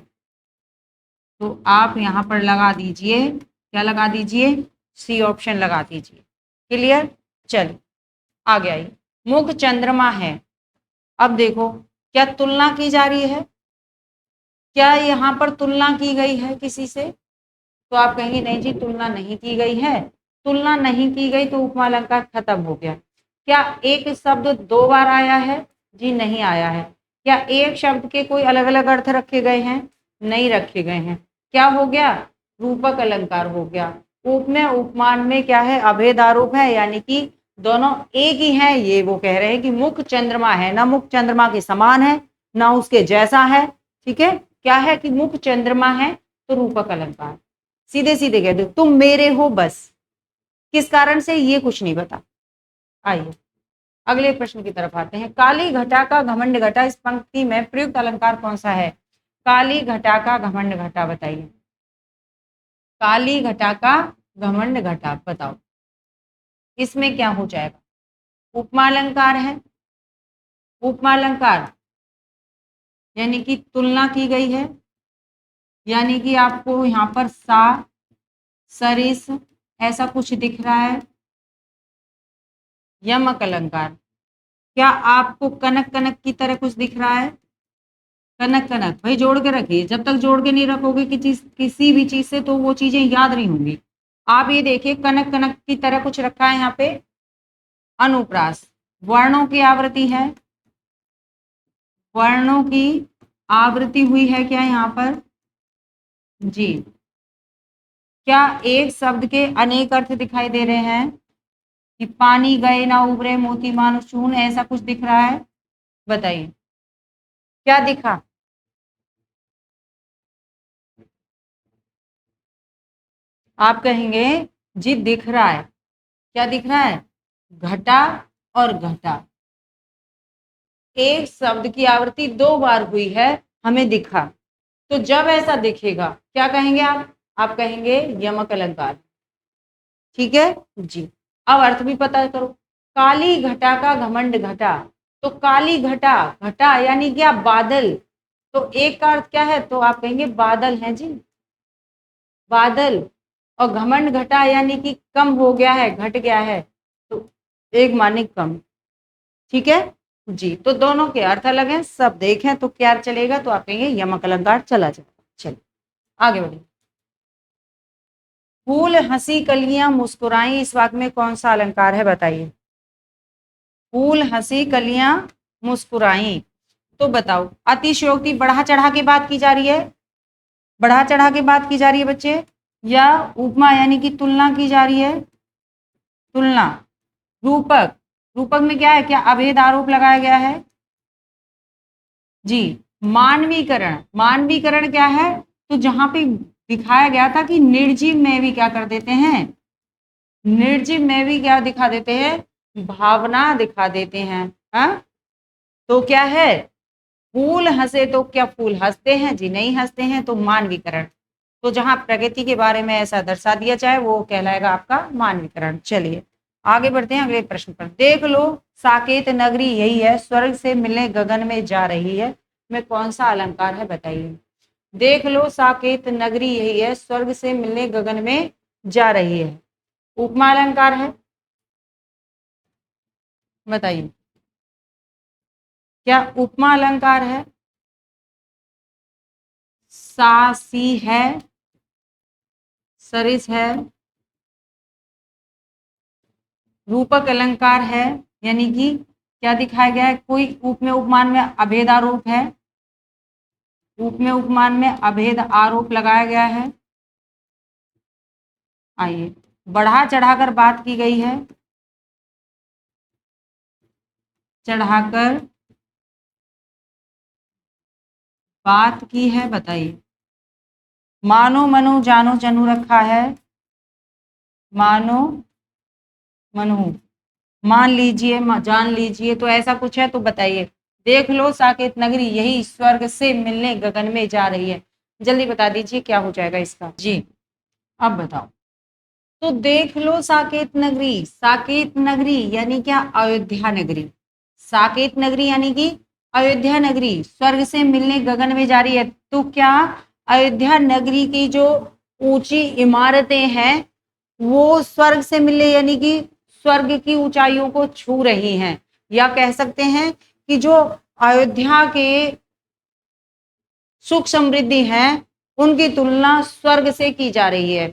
तो आप यहाँ पर लगा दीजिए, क्या लगा दीजिए, सी ऑप्शन लगा दीजिए, क्लियर। चलिए आगे आइए। मुख चंद्रमा है, अब देखो क्या तुलना की जा रही है, क्या यहाँ पर तुलना की गई है किसी से, तो आप कहेंगे नहीं जी तुलना नहीं की गई है। तुलना नहीं की गई तो उपमा अलंकार खत्म हो गया। क्या एक शब्द दो बार आया है, जी नहीं आया है। क्या एक शब्द के कोई अलग अलग अर्थ रखे गए हैं, नहीं रखे गए हैं। क्या हो गया, रूपक अलंकार हो गया। उप में उपमान में क्या है, अभेद आरोप है, यानी कि दोनों एक ही हैं। ये वो कह रहे हैं कि मुख चंद्रमा है, ना मुख चंद्रमा के समान है ना उसके जैसा है, ठीक है। क्या है कि मुख चंद्रमा है, तो रूपक अलंकार। सीधे सीधे कह दो तुम मेरे हो, बस किस कारण से ये कुछ नहीं बता। आइए अगले प्रश्न की तरफ आते हैं। काली घटा का घमंड घटा, इस पंक्ति में प्रयुक्त अलंकार कौन सा है। काली घटा का घमंड घटा, बताइए। काली घटा का घमंड घटा बताओ, इसमें क्या हो जाएगा, उपमा अलंकार है। उपमा अलंकार यानी कि तुलना की गई है, यानी कि आपको यहाँ पर सा सरिस ऐसा कुछ दिख रहा है। यमक अलंकार, क्या आपको कनक कनक की तरह कुछ दिख रहा है, कनक कनक, भाई जोड़ के रखिए, जब तक जोड़ के नहीं रखोगे कि चीज किसी भी चीज से, तो वो चीजें याद नहीं होंगी। आप ये देखिए कनक कनक की तरह कुछ रखा है यहाँ पे, अनुप्रास, वर्णों की आवृत्ति है, वर्णों की आवृत्ति हुई है क्या यहाँ पर जी। क्या एक शब्द के अनेक अर्थ दिखाई दे रहे हैं, कि पानी गए ना उबरे मोती मानो चून, ऐसा कुछ दिख रहा है, बताइए क्या दिखा। आप कहेंगे जी दिख रहा है, क्या दिख रहा है, घटा और घटा, एक शब्द की आवृत्ति दो बार हुई है हमें दिखा। तो जब ऐसा दिखेगा क्या कहेंगे आप कहेंगे यमक अलंकार। ठीक है जी। अब अर्थ भी पता करो। काली घटा का घमंड घटा, तो काली घटा, घटा यानी क्या, बादल। तो एक का अर्थ क्या है, तो आप कहेंगे बादल है जी, बादल। और घमंड घटा यानी कि कम हो गया है, घट गया है, तो एक माने कम। ठीक है जी। तो दोनों के अर्थ अलग हैं, सब देखें तो क्या चलेगा, तो आप कहेंगे यमक अलंकार चला जाएगा। चलिए आगे बढ़िए। फूल हंसी कलियां मुस्कुराई, इस वाक्य में कौन सा अलंकार है बताइए। फूल हंसी कलियां मुस्कुराई, तो बताओ अतिशयोक्ति बढ़ा चढ़ा के बात की जा रही है, बढ़ा चढ़ा के बात की जा रही है बच्चे, या उपमा यानी कि तुलना की जा रही है, तुलना। रूपक, रूपक में क्या है, क्या अभेद आरोप लगाया गया है जी। मानवीकरण, मानवीकरण क्या है, तो जहां पे दिखाया गया था कि निर्जीव में भी क्या कर देते हैं, निर्जीव में भी क्या दिखा देते हैं, भावना दिखा देते हैं। हाँ, तो क्या है, फूल हंसे तो क्या फूल हंसते हैं जी, नहीं हंसते हैं, तो मानवीकरण। तो जहां प्रकृति के बारे में ऐसा दर्शा दिया जाए वो कहलाएगा आपका मानवीकरण। चलिए आगे बढ़ते हैं अगले प्रश्न पर। देख लो साकेत नगरी यही है, स्वर्ग से मिलने गगन में जा रही है, में कौन सा अलंकार है बताइए। देख लो साकेत नगरी यही है, स्वर्ग से मिलने गगन में जा रही है, उपमा अलंकार है, बताइए क्या उपमा अलंकार है। सासी है, सरिस है, रूपक अलंकार है, यानी कि क्या दिखाया गया है, कोई उप में उपमान में अभेद आरोप है, उप में उपमान में अभेद आरोप लगाया गया है। आइए, बढ़ा चढ़ाकर बात की गई है, चढ़ाकर बात की है, बताइए। मानो मनु जानो जनु रखा है, मानो मनु, मान लीजिए, जान लीजिए, तो ऐसा कुछ है, तो बताइए। देख लो साकेत नगरी यही स्वर्ग से मिलने गगन में जा रही है, जल्दी बता दीजिए क्या हो जाएगा इसका जी। अब बताओ। तो देख लो साकेत नगरी, साकेत नगरी यानी क्या, अयोध्या नगरी। साकेत नगरी यानी कि अयोध्या नगरी स्वर्ग से मिलने गगन में जा रही है, तो क्या अयोध्या नगरी की जो ऊंची इमारतें हैं वो स्वर्ग से मिलने यानी कि स्वर्ग की ऊंचाइयों को छू रही हैं, या कह सकते हैं कि जो अयोध्या के सुख समृद्धि है उनकी तुलना स्वर्ग से की जा रही है।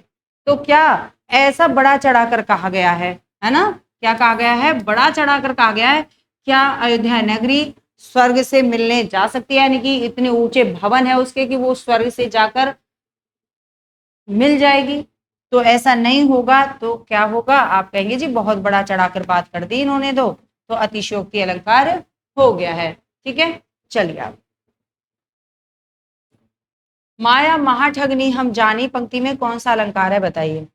तो क्या ऐसा बड़ा चढ़ाकर कहा गया है ना, क्या कहा गया है, बड़ा चढ़ाकर कहा गया है, क्या अयोध्या नगरी स्वर्ग से मिलने जा सकती है, यानी कि इतने ऊंचे भवन है उसके कि वो स्वर्ग से जाकर मिल जाएगी। तो ऐसा नहीं होगा, तो क्या होगा, आप कहेंगे जी बहुत बड़ा चढ़ाकर बात कर दी इन्होंने, तो अतिशयोक्ति अलंकार हो गया है। ठीक है, चलिए आप। माया महाठगनी हम जानी, पंक्ति में कौन सा अलंकार है बताइए।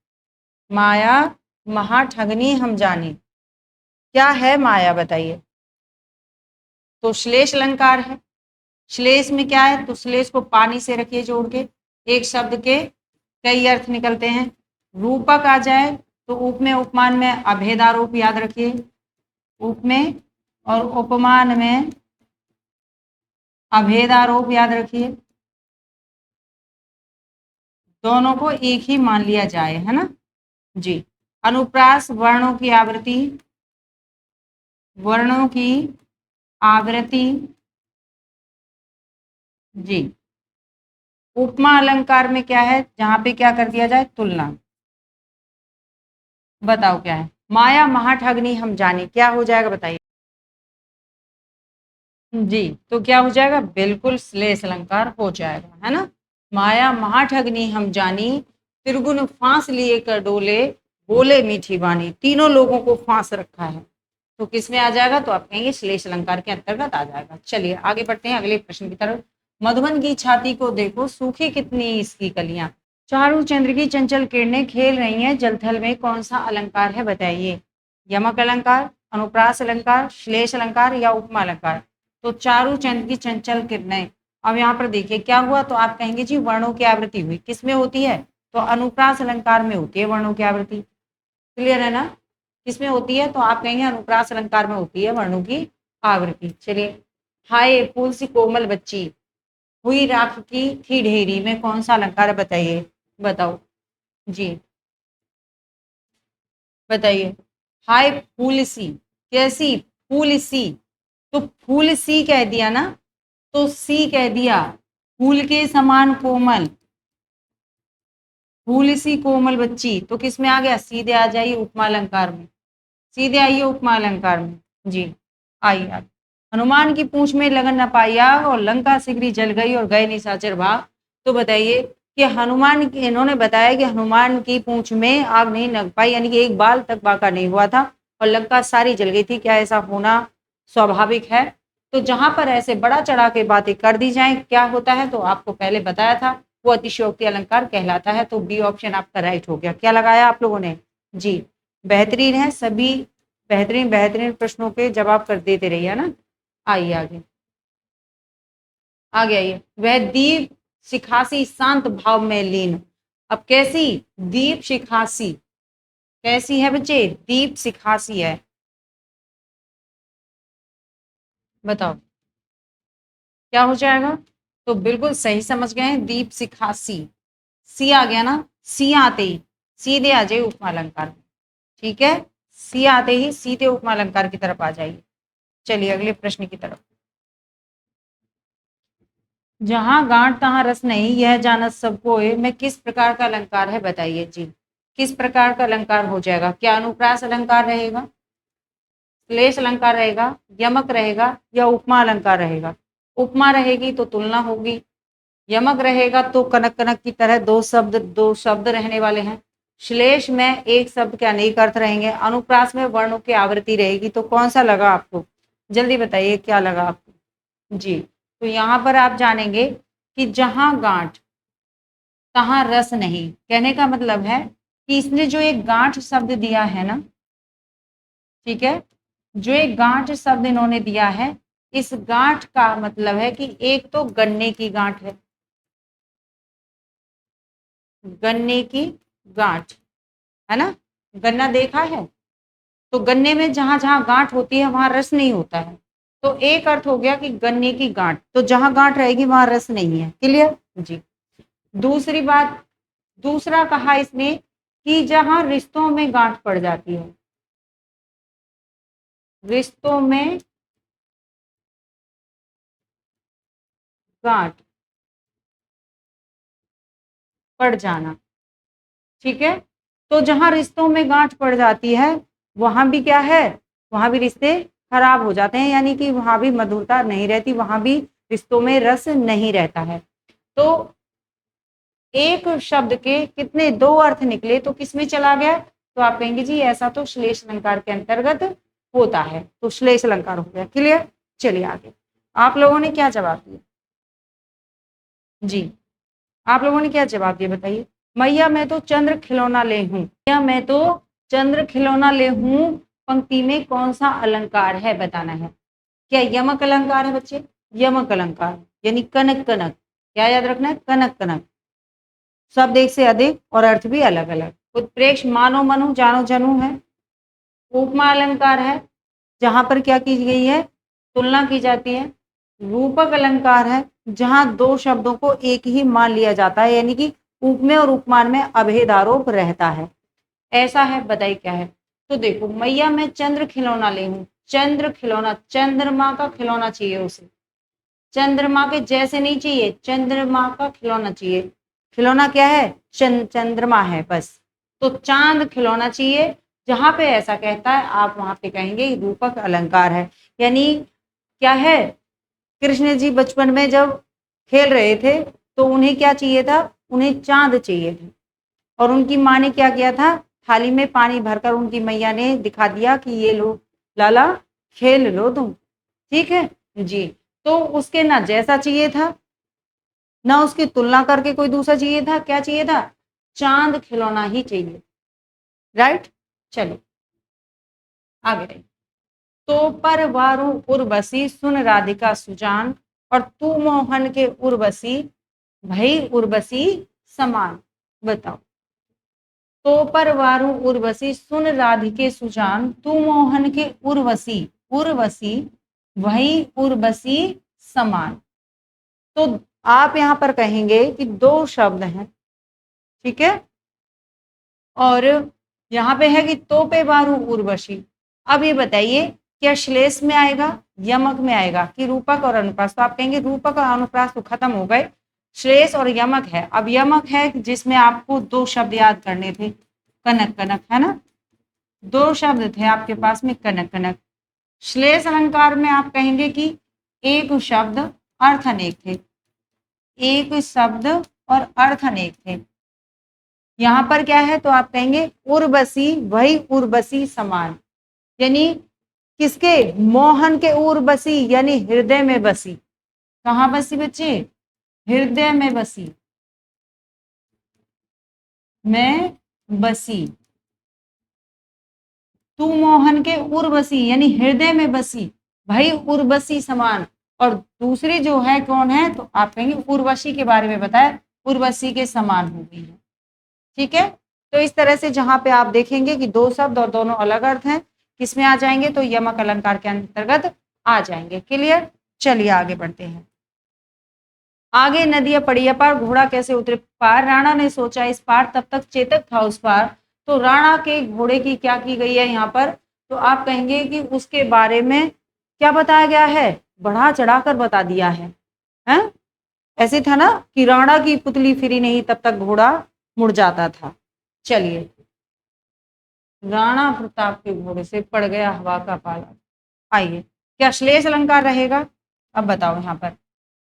माया महाठगनी हम जानी, क्या है माया बताइए। तो श्लेष अलंकार है। श्लेष में क्या है, तो श्लेष को पानी से रखिए जोड़ के, एक शब्द के कई अर्थ निकलते हैं। रूपक आ जाए तो उप में उपमान में अभेद आरोप याद रखिए, उप में और उपमान में अभेद आरोप याद रखिए, दोनों को एक ही मान लिया जाए, है ना जी। अनुप्रास वर्णों की आवृत्ति, वर्णों की आवृत्ति जी। उपमा अलंकार में क्या है, जहां पे क्या कर दिया जाए, तुलना। बताओ क्या है, माया महाठगनी हम जाने, क्या हो जाएगा बताइए जी। तो क्या हो जाएगा, बिल्कुल श्लेष अलंकार हो जाएगा, है ना। माया महाठगनी हम जानी, त्रिगुण फांस लिए कर डोले, बोले मीठी वाणी, तीनों लोगों को फांस रखा है, तो किस में आ जाएगा, तो आप कहेंगे श्लेष अलंकार के अंतर्गत आ जाएगा। चलिए आगे बढ़ते हैं अगले प्रश्न की तरफ। मधुबन की छाती को देखो सूखी कितनी इसकी कलियां, चारों चंद्र की चंचल किरणें खेल रही हैं जलथल में, कौन सा अलंकार है बताइए। यमक अलंकार, अनुप्रास अलंकार, श्लेष अलंकार या उपमा अलंकार। तो चारों चंद्र की चंचल किरणें, अब यहाँ पर देखिए क्या हुआ, तो आप कहेंगे जी वर्णों की आवृत्ति हुई, किस में होती है, तो अनुप्रास अलंकार में होती है वर्णों की आवृत्ति। क्लियर है ना? किसमें होती है? तो आप कहेंगे अनुप्रास अलंकार में होती है वर्णों की आवृत्ति। चलिए, हाय फूल सी कोमल बच्ची, हुई राख की थी ढेरी में कौन सा अलंकार है बताइए? बताओ जी, बताइए। हाय फूल सी, कैसी? फूल सी, तो फूल सी कह दिया ना, तो सी कह दिया, फूल के समान कोमल, फूल सी कोमल बच्ची, तो किस में आ गया? सीधे आ जाइए उपमा अलंकार में, सीधे आइए उपमा अलंकार में। जी, आइए आइए। हनुमान की पूंछ में लगन न पाई आग और लंका सिगरी जल गई और गए निशाचर भाग। तो बताइए कि हनुमान की, इन्होंने बताया कि हनुमान की पूंछ में आग नहीं लग पाई, यानी कि एक बाल तक बाका नहीं हुआ था और लंका सारी जल गई थी। क्या ऐसा होना स्वाभाविक है? तो जहां पर ऐसे बड़ा चढ़ा के बातें कर दी जाए क्या होता है? तो आपको पहले बताया था, वो अतिशयोक्ति अलंकार कहलाता है। तो बी ऑप्शन आपका राइट हो गया। क्या लगाया आप लोगों ने? जी, बेहतरीन है सभी, बेहतरीन बेहतरीन प्रश्नों के जवाब कर देते रहिए ना। आइए आगे, आगे आइए। वह दीप शिखासी शांत भाव में लीन, अब कैसी? दीप शिखासी कैसी है बच्चे? दीप शिखासी है, बताओ क्या हो जाएगा? तो बिल्कुल सही समझ गए हैं, दीप शिखासी। सी आ गया ना, सी आते ही सीधे आ जाइए उपमा अलंकार में, ठीक है? सी आते ही सीधे उपमा अलंकार की तरफ आ जाइए। चलिए अगले प्रश्न की तरफ। जहां गांठ तहां रस नहीं, यह जानत सब कोय में किस प्रकार का अलंकार है बताइए जी? किस प्रकार का अलंकार हो जाएगा? क्या अनुप्रास अलंकार रहेगा, क्लेश अलंकार रहेगा, यमक रहेगा, या उपमा अलंकार रहेगा? उपमा रहेगी तो तुलना होगी, यमक रहेगा तो कनक कनक की तरह दो शब्द रहने वाले हैं, श्लेष में एक शब्द के अनेक अर्थ रहेंगे, अनुप्रास में वर्णों की आवृत्ति रहेगी। तो कौन सा लगा आपको? जल्दी बताइए क्या लगा आपको जी? तो यहाँ पर आप जानेंगे कि जहां गांठ तहां रस नहीं, कहने का मतलब है कि इसने जो एक गांठ शब्द दिया है ना, ठीक है, जो एक गांठ शब्द इन्होंने दिया है, इस गांठ का मतलब है कि एक तो गन्ने की गांठ है, गन्ने की गांठ है ना, गन्ना देखा है? तो गन्ने में जहां जहां गांठ होती है वहां रस नहीं होता है। तो एक अर्थ हो गया कि गन्ने की गांठ, तो जहां गांठ रहेगी वहां रस नहीं है। क्लियर जी? दूसरी बात, दूसरा कहा इसने कि जहां रिश्तों में गांठ पड़ जाती है, रिश्तों में गांठ पड़ जाना, ठीक है? तो जहां रिश्तों में गांठ पड़ जाती है वहां भी क्या है? वहां भी रिश्ते खराब हो जाते हैं, यानी कि वहां भी मधुरता नहीं रहती, वहां भी रिश्तों में रस नहीं रहता है। तो एक शब्द के कितने दो अर्थ निकले, तो किसमें चला गया? तो आप कहेंगे जी ऐसा तो श्लेष अलंकार के अंतर्गत होता है, तो श्लेष अलंकार हो गया। क्लियर? चलिए आगे, आप लोगों ने क्या जवाब दिया जी? आप लोगों ने क्या जवाब दिया बताइए? मैया मैं तो चंद्र खिलौना ले हूं, मैया मैं तो चंद्र खिलौना ले हूं, पंक्ति में कौन सा अलंकार है बताना है। क्या यमक अलंकार है बच्चे? यमक अलंकार यानी कनक कनक, क्या याद रखना है? कनक कनक, शब्द एक से अधिक और अर्थ भी अलग अलग। उत्प्रेक्ष मानो मनु जानो जनु है। उपमा अलंकार है, जहां पर क्या की गई है? तुलना की जाती है। रूपक अलंकार है, जहां दो शब्दों को एक ही मान लिया जाता है, यानी कि उपमेय और उपमान में अभेद आरोप रहता है। ऐसा है, बताइए क्या है? तो देखो, मैया मैं चंद्र खिलौना ले हूं, चंद्र खिलौना, चंद्रमा का खिलौना चाहिए उसे, चंद्रमा के जैसे नहीं चाहिए, चंद्रमा का खिलौना चाहिए। खिलौना क्या है? चंद्रमा है बस। तो चांद खिलौना चाहिए। जहां पे ऐसा कहता है आप वहां पे कहेंगे रूपक अलंकार है। यानी क्या है? कृष्ण जी बचपन में जब खेल रहे थे तो उन्हें क्या चाहिए था? उन्हें चांद चाहिए था, और उनकी माँ ने क्या किया था? थाली में पानी भरकर उनकी मैया ने दिखा दिया कि ये लो लाला, खेल लो तुम, ठीक है जी। तो उसके ना जैसा चाहिए था, ना उसकी तुलना करके कोई दूसरा चाहिए था। क्या चाहिए था? चांद खिलौना ही चाहिए। राइट? चलो आगे रही। तो पर वारू उर्वशी सुन राधिका सुजान, और तू मोहन के उर्वशी भई उर्वशी समान, बताओ तो पर वारु उर्वशी सुन राधिके सुजान तू मोहन के उर्वशी, उर्वशी वही उर्वशी समान। तो आप यहाँ पर कहेंगे कि दो शब्द हैं, ठीक है, और यहाँ पे है कि तो पे वारु उर्वशी। अब ये बताइए क्या श्लेष में आएगा, यमक में आएगा कि रूपक और अनुप्रास? तो आप कहेंगे रूपक और अनुप्रास तो खत्म हो गए, श्लेष और यमक है। अब यमक है जिसमें आपको दो शब्द याद करने थे, कनक कनक, है ना, दो शब्द थे आपके पास में, कनक कनक। श्लेष अलंकार में आप कहेंगे कि एक शब्द अर्थ अनेक थे, एक शब्द और अर्थ अनेक थे। यहाँ पर क्या है, तो आप कहेंगे उर्वशी वही उर्वशी समान, यानी किसके, मोहन के उर्वशी यानी हृदय में बसी। कहाँ बसी बच्चे, हृदय में बसी, में बसी। तू मोहन के उर्वशी यानी हृदय में बसी, भाई उर्वशी समान। और दूसरी जो है कौन है, तो आप कहेंगे उर्वशी के बारे में बताया, उर्वशी के समान हो गई है, ठीक है। तो इस तरह से जहां पे आप देखेंगे कि दो शब्द और दोनों अलग अर्थ हैं, किसमें आ जाएंगे, तो यमक अलंकार के अंतर्गत आ जाएंगे। क्लियर, चलिए आगे बढ़ते हैं। आगे नदियां पड़ी अपार, घोड़ा कैसे उतरे पार, राणा ने सोचा इस पार, तब तक चेतक था उस पार। तो राणा के घोड़े की क्या की गई है यहाँ पर, तो आप कहेंगे कि उसके बारे में क्या बताया गया है, बढ़ा चढ़ाकर बता दिया है, हैं? ऐसे था ना कि राणा की पुतली फिरी नहीं तब तक घोड़ा मुड़ जाता था। चलिए, राणा प्रताप के घोड़े से पड़ गया हवा का पाला। आइए, क्या श्लेष अलंकार रहेगा, अब बताओ यहाँ पर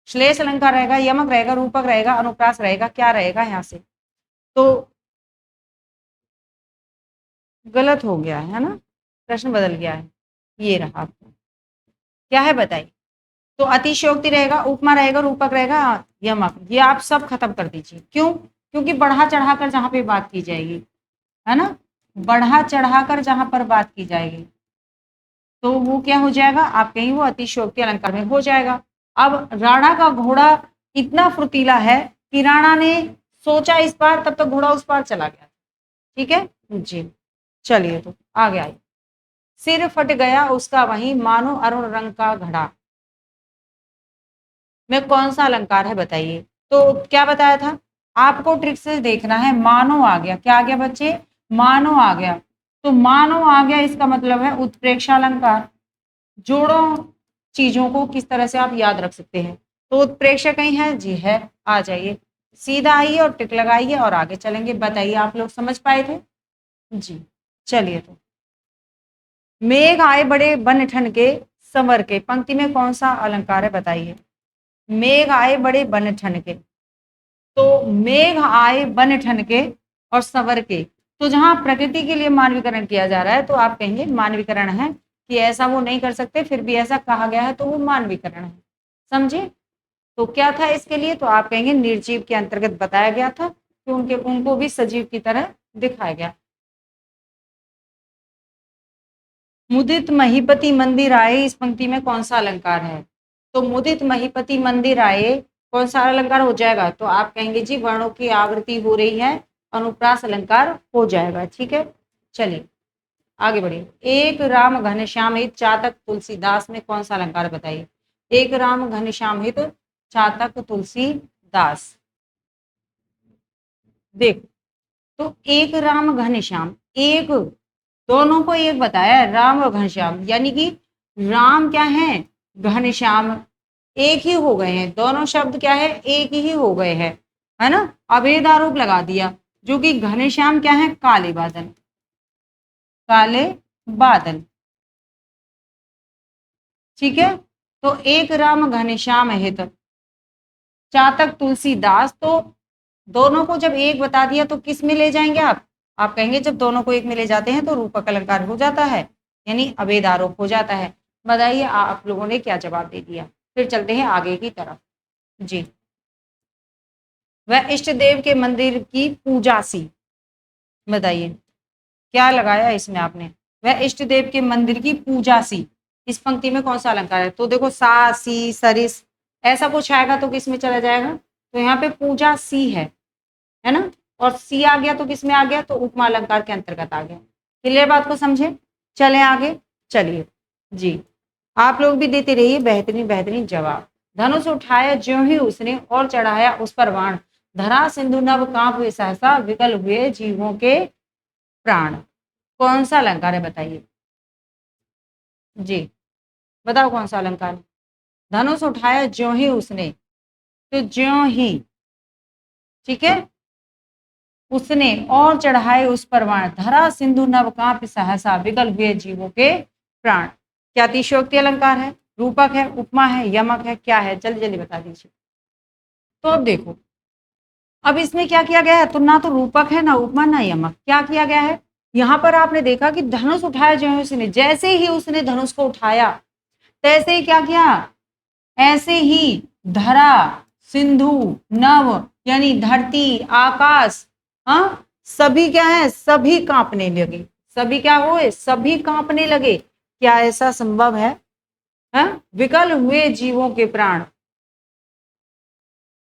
श्लेष अलंकार रहेगा, यमक रहेगा, रूपक रहेगा, अनुप्रास रहेगा, क्या रहेगा यहाँ से, तो गलत हो गया है ना, प्रश्न बदल गया है, ये रहा आपको, क्या है बताइए। तो अतिशयोक्ति रहेगा, उपमा रहेगा, रूपक रहेगा, यमक, ये आप सब खत्म कर दीजिए। क्यों, क्योंकि बढ़ा चढ़ाकर जहां पे बात की जाएगी, है ना, बढ़ा चढ़ाकर जहां पर बात की जाएगी तो वो क्या हो जाएगा, आप कहीं वो अतिशयोक्ति अलंकार में हो जाएगा। अब राणा का घोड़ा इतना फुर्तीला है कि राणा ने सोचा इस पार, तब तक घोड़ा उस पार चला गया, ठीक है जी। चलिए तो आगे आइए, सिर फट गया उसका वहीं, मानो अरुण रंग का घड़ा में कौन सा अलंकार है बताइए। तो क्या बताया था, आपको ट्रिक से देखना है, मानो आ गया, क्या आ गया बच्चे, मानो आ गया। तो मानो आ गया इसका मतलब है उत्प्रेक्षा अलंकार। जोड़ो चीजों को किस तरह से आप याद रख सकते हैं, तो उत्प्रेक्षा कहीं है जी, है, आ जाइए, सीधा आइए और टिक लगाइए और आगे चलेंगे। बताइए आप लोग समझ पाए थे जी। चलिए, तो मेघ आए बड़े बन ठन के संवर के, पंक्ति में कौन सा अलंकार है बताइए। मेघ आए बड़े बन ठन के, तो मेघ आए बन ठन के और संवर के, तो जहां प्रकृति के लिए मानवीकरण किया जा रहा है तो आप कहेंगे मानवीकरण है, कि ऐसा वो नहीं कर सकते, फिर भी ऐसा कहा गया है तो वो मानवीकरण है, समझे। तो क्या था इसके लिए, तो आप कहेंगे निर्जीव के अंतर्गत बताया गया था कि उनको भी सजीव की तरह दिखाया गया। मुदित महीपति मंदिर आए, इस पंक्ति में कौन सा अलंकार है, तो मुदित महीपति मंदिर आए कौन सा अलंकार हो जाएगा, तो आप कहेंगे जी वर्णों की आवृत्ति हो रही है, अनुप्रास अलंकार हो जाएगा, ठीक है। चलिए आगे बढ़िए, एक राम घनश्याम हित चातक तुलसीदास में कौन सा अलंकार बताइए। एक राम घनश्याम हित चातक तुलसीदास, देखो, तो एक राम घनश्याम, एक, दोनों को एक बताया है, राम और घनश्याम, यानी कि राम क्या है, घनश्याम एक ही हो गए हैं, दोनों शब्द क्या है, एक ही हो गए हैं, है ना, अभेद आरोप लगा दिया, जो कि घनश्याम क्या है, काले बादल, काले बादल, ठीक है। तो एक राम घनश्याम हित चातक तुलसीदास, तो दोनों को जब एक बता दिया तो किस में ले जाएंगे आप कहेंगे जब दोनों को एक में ले जाते हैं तो रूपक अलंकार हो जाता है, यानी अभेद आरोप हो जाता है। बताइए आप लोगों ने क्या जवाब दे दिया। फिर चलते हैं आगे की तरफ जी। वह इष्ट देव के मंदिर की पूजा सी, बताइए क्या लगाया इसमें आपने, वह इष्ट देव के मंदिर की पूजा सी, इस पंक्ति में कौन सा अलंकार है, तो देखो सा सी सरिस ऐसा कुछ आएगा तो किस में चला जाएगा, तो यहाँ पे पूजा सी है ना, और सी आ गया तो किस में आ गया, तो उपमा अलंकार के अंतर्गत आ गया। क्लियर बात को समझे, चलें आगे। चलिए जी, आप लोग भी देते रहिए बेहतरीन बेहतरीन जवाब। धनुष उठाया ज्यों ही उसने और चढ़ाया उस पर बाण, धरा सिंधु नभ कांप हुए सहसा, विकल हुए जीवों के प्राण। कौन सा अलंकार है बताइए जी, बताओ कौन सा अलंकार है। धनुष उठाया ज्यों ही उसने, तो ज्यों ही, ठीक है, उसने और चढ़ाए उस पर बाण, धरा सिंधु नभ कांप सहसा, विकल हुए जीवों के प्राण। क्या अतिशयोक्ति अलंकार है, रूपक है, उपमा है, यमक है, क्या है, जल्दी जल्दी बता दीजिए। तो अब देखो, अब इसमें क्या किया गया है, तो ना तो रूपक है, ना उपमा, ना यमक, क्या किया गया है। यहां पर आपने देखा कि धनुष उठाया जो है उसने, जैसे ही उसने धनुष को उठाया तैसे ही क्या किया, ऐसे ही धरा सिंधु नभ, यानी धरती आकाश, हाँ, सभी क्या है, सभी कांपने लगे। सभी क्या हुए, सभी कांपने लगे। क्या ऐसा संभव है, हाँ? विकल हुए जीवों के प्राण,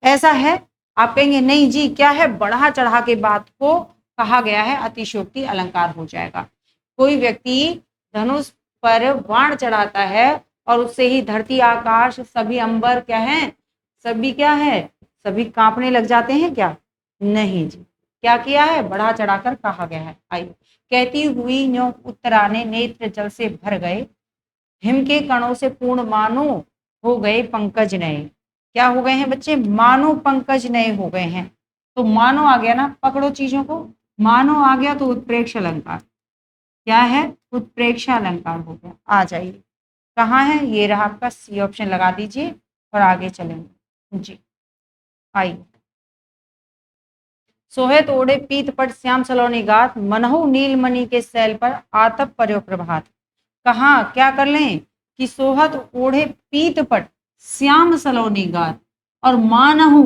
ऐसा है। आप कहेंगे नहीं जी, क्या है, बढ़ा चढ़ा के बात को कहा गया है, अतिशयोक्ति अलंकार हो जाएगा। कोई व्यक्ति धनुष पर बाण चढ़ाता है और उससे ही धरती आकाश सभी अंबर क्या है, सभी क्या है, सभी कांपने लग जाते हैं क्या, नहीं जी। क्या किया है, बढ़ा चढ़ाकर कहा गया है। आइए, कहती हुई न्यों उत्तराने नेत्र जल से भर गए, हिम के कणों से पूर्ण मानो हो गए पंकज नए। क्या हो गए हैं बच्चे, मानो पंकज नए हो गए हैं। तो मानो आ गया ना, पकड़ो चीजों को, मानो आ गया तो उत्प्रेक्ष अलंकार, क्या है, उत्प्रेक्ष अलंकार हो गया। आ जाइए, कहाँ है, ये रहा आपका सी ऑप्शन, लगा दीजिए और आगे चलेंगे जी। आइए, सोहत ओढ़े पीत पट श्याम सलोनी गात, मनहु नीलमणि के सैल पर आतप पर्यो प्रभात। कहाँ क्या कर लें कि सोहत ओढ़े पीत पट श्याम सलोनी गात, और मानहु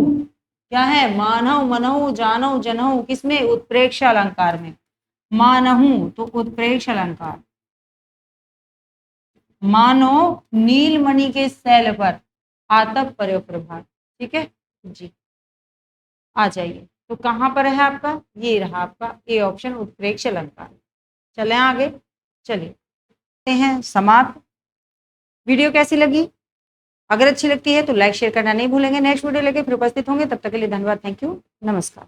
क्या है, मानव मनहु जानव जनहु, किसमें, उत्प्रेक्ष अलंकार में। मानहु तो उत्प्रेक्ष अलंकार, मानो नीलमणि के सैल पर आतप पर्यो प्रभात। ठीक है जी, आ जाइए। तो कहाँ पर है आपका, ये रहा आपका ए ऑप्शन, उत्प्रेक्ष अलंकार। चलें आगे, चलिए हैं समाप्त। वीडियो कैसी लगी, अगर अच्छी लगती है तो लाइक शेयर करना नहीं भूलेंगे। नेक्स्ट वीडियो लेके फिर उपस्थित होंगे, तब तक के लिए धन्यवाद, थैंक यू, नमस्कार।